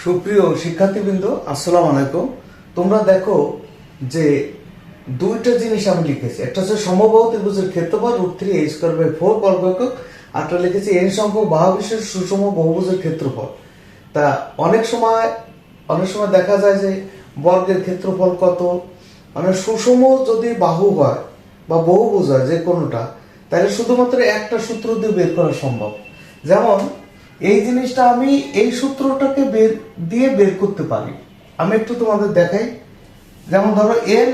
সুপ্রিয় শিক্ষার্থীবৃন্দ, আসসালামু আলাইকুম। তোমরা দেখো যে দুইটা জিনিস আমি লিখেছি, একটা হচ্ছে সমবাহু ত্রিভুজের ক্ষেত্রফল √3a²/4 বর্গ একক, আরটা লিখেছি n সংখ্যক বাহুবিশিষ্ট সুষম বহুভুজের ক্ষেত্রফল। তা অনেক সময় দেখা যায় যে বর্গের ক্ষেত্রফল কত, মানে সুষম যদি বাহু হয় বা বহুভুজ হয় যে কোনোটা, তাহলে শুধুমাত্র একটা সূত্র দিয়ে বের করা সম্ভব। যেমন এই জিনিসটা আমি এই সূত্রটাকে বের করতে পারি। আমি একটু তোমাদের দেখাই। যেমন ধরো n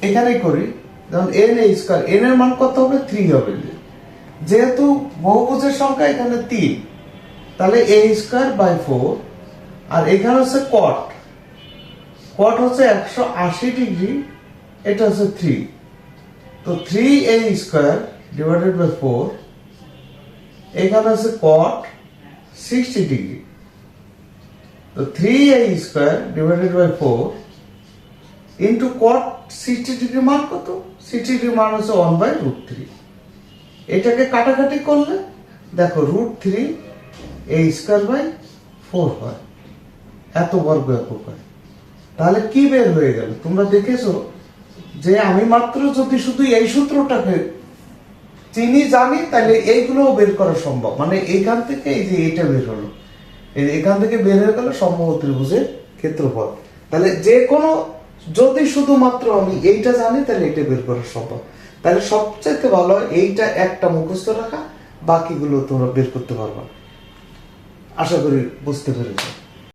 এখানেই করি। যেমন n এর মান কত হবে? 3 হবে। যেহেতু বহুভুজের সংখ্যা এখানে 3, তাহলে a²/4, আর এখানে হচ্ছে কট হচ্ছে 180 ডিগ্রি, এটা হচ্ছে 3, তো 3a²/4, এখানে হচ্ছে cot 60 ডিগ্রি, তো 3a²/4 ইন্টু cot 60 ডিগ্রি মান কত? 60 ডিগ্রি মান হচ্ছে 1/√3। এটাকে কাটাকাটি করলে দেখো √3a²/4 হয়, এত বর্গ একক হয়। তাহলে কি বের হয়ে গেল? তোমরা দেখেছো যে আমি মাত্র যদি শুধু এই সূত্রটাকে জানি, তাহলে এইগুলোও বের করা সম্ভব। মানে এখান থেকে এই যে এটা বের হলো, এখান থেকে বের হয়ে গেল সমবাহু ত্রিভুজের ক্ষেত্রফল। তাহলে যে কোনো যদি শুধুমাত্র আমি এইটা জানি, তাহলে এটা বের করা সম্ভব। তাহলে সবচেয়ে ভালো হয় এইটা একটা মুখস্থ রাখা, বাকিগুলো তোমরা বের করতে পারবা। আশা করি বুঝতে পেরেছো।